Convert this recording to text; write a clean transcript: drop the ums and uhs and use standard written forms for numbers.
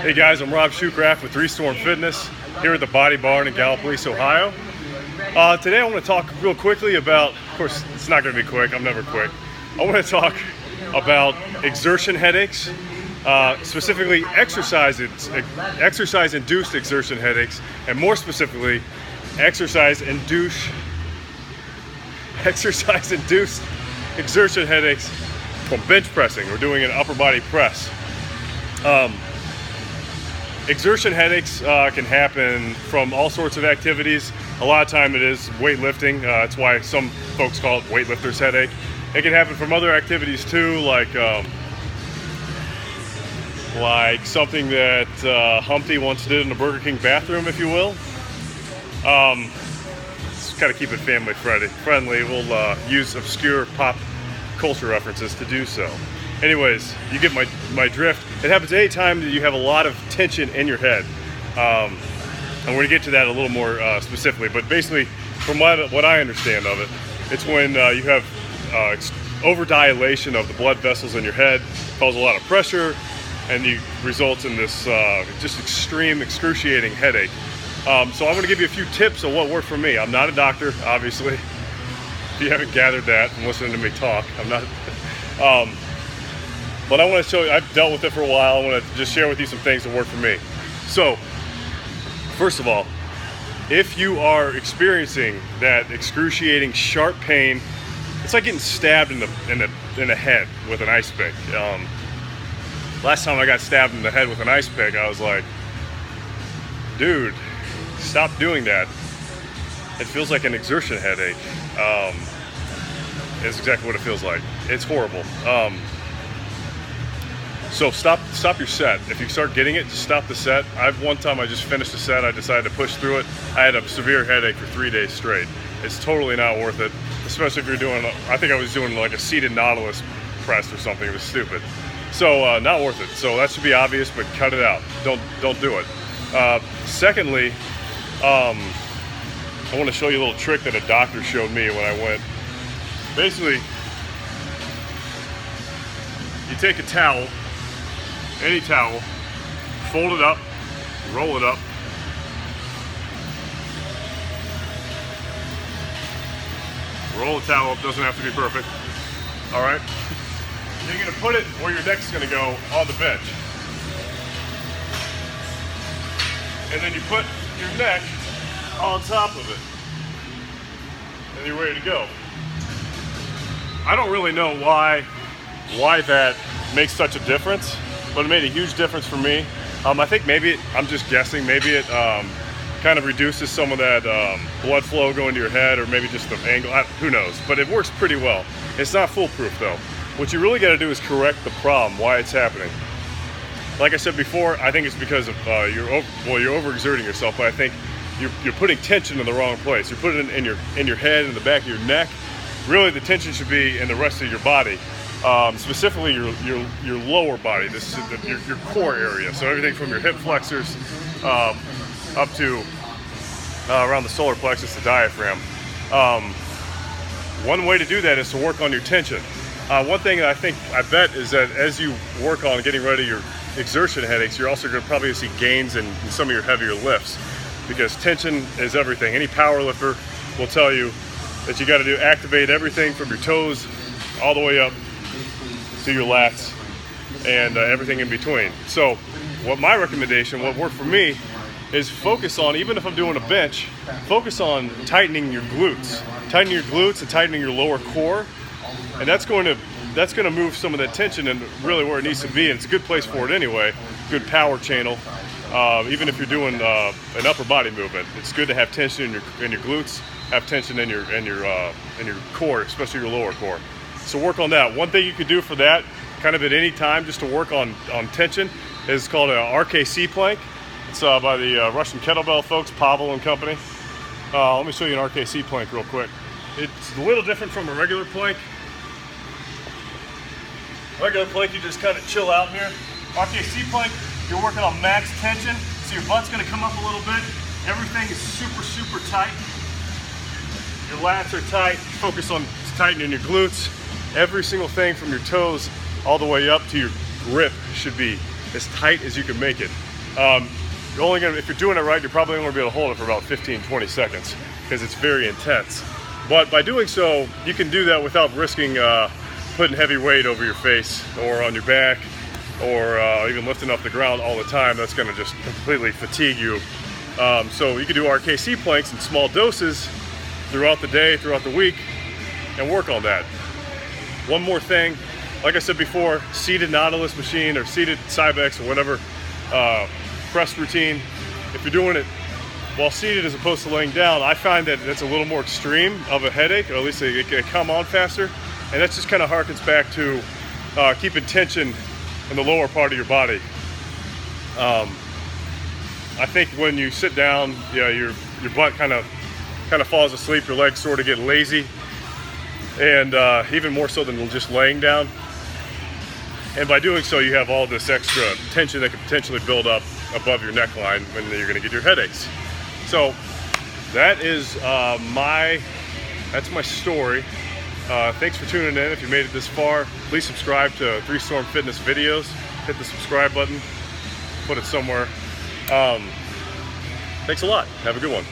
Hey guys, I'm Rob Shoecraft with Storm Fitness here at the Body Barn in Gallipolis, Ohio. Today I want to talk real quickly about, of course it's not going to be quick, I'm never quick. I want to talk about exertion headaches, specifically exercise-induced exertion headaches, and more specifically, exercise-induced exertion headaches from bench pressing. We're doing an upper body press. Exertion headaches can happen from all sorts of activities. A lot of time it is weightlifting. That's why some folks call it weightlifter's headache. It can happen from other activities too, like something that Humpty once did in the Burger King bathroom, if you will. Just kind of keep it family friendly. We'll use obscure pop culture references to do so. Anyways, you get my drift. It happens any time that you have a lot of tension in your head. And we're going to get to that a little more specifically. But basically, from what I understand of it, it's when you have overdilation of the blood vessels in your head, causes a lot of pressure, and it results in this just extreme, excruciating headache. So I'm going to give you a few tips of what worked for me. I'm not a doctor, obviously. If you haven't gathered that from listening to me talk, I'm not. But I want to show you, I've dealt with it for a while. I want to just share with you some things that work for me. So, first of all, if you are experiencing that excruciating, sharp pain, it's like getting stabbed in the head with an ice pick. Last time I got stabbed in the head with an ice pick, I was like, dude, stop doing that. It feels like an exertion headache. It's exactly what it feels like. It's horrible. So stop your set. If you start getting it, just stop the set. One time I just finished the set, I decided to push through it. I had a severe headache for 3 days straight. It's totally not worth it, especially if you're doing, I think I was doing like a seated Nautilus press or something. It was stupid. So not worth it. So that should be obvious, but cut it out. Don't do it. Secondly, I want to show you a little trick that a doctor showed me when I went. Basically, you take a towel, any towel, fold it up, roll it up, roll the towel up, doesn't have to be perfect, all right? You're gonna put it where your neck's gonna go on the bench. And then you put your neck on top of it. And you're ready to go. I don't really know why that makes such a difference, but it made a huge difference for me. I think maybe I'm just guessing, maybe it kind of reduces some of that blood flow going to your head, or maybe just the angle, who knows, but it works pretty well. It's not foolproof though. What you really got to do is correct the problem, why it's happening. Like I said before, I think it's because of you're overexerting yourself, but I think you're putting tension in the wrong place. You're putting it in your head, in the back of your neck. Really, the tension should be in the rest of your body, specifically your lower body. This is your core area. So everything from your hip flexors up to around the solar plexus, the diaphragm. One way to do that is to work on your tension. One thing that I bet is that as you work on getting rid of your exertion headaches, you're also going to probably see gains in some of your heavier lifts, because tension is everything. Any power lifter will tell you that you got to activate everything from your toes all the way up to your lats and everything in between. So what worked for me is focus on, even if I'm doing a bench, focus on tightening your glutes and tightening your lower core. And that's going to move some of that tension and really where it needs to be, and it's a good place for it anyway. Good power channel. Even if you're doing an upper body movement, it's good to have tension in your glutes, have tension in your core, especially your lower core. So work on that. One thing you could do for that, kind of at any time, just to work on tension, is called an RKC plank. It's by the Russian kettlebell folks, Pavel and company. Let me show you an RKC plank real quick. It's a little different from a regular plank. Regular plank, you just kind of chill out here. RKC plank, you're working on max tension, so your butt's gonna come up a little bit. Everything is super, super tight. Your lats are tight. Focus on tightening your glutes. Every single thing from your toes all the way up to your grip should be as tight as you can make it. You're only gonna, if you're doing it right, you're probably only gonna be able to hold it for about 15-20 seconds because it's very intense. But by doing so, you can do that without risking putting heavy weight over your face or on your back, or even lifting up the ground all the time. That's gonna just completely fatigue you. So you can do RKC planks in small doses throughout the day, throughout the week, and work on that. One more thing, like I said before, seated Nautilus machine or seated Cybex or whatever press routine, if you're doing it while seated as opposed to laying down, I find that it's a little more extreme of a headache, or at least it can come on faster, and that just kind of harkens back to keeping tension in the lower part of your body. I think when you sit down, your butt kind of falls asleep, your legs sort of get lazy, and even more so than just laying down. And by doing so, you have all this extra tension that can potentially build up above your neckline when you're going to get your headaches. So that is that's my story. Thanks for tuning in. If you made it this far, please subscribe to 3 Storm Fitness videos. Hit the subscribe button, put it somewhere. Thanks a lot. Have a good one.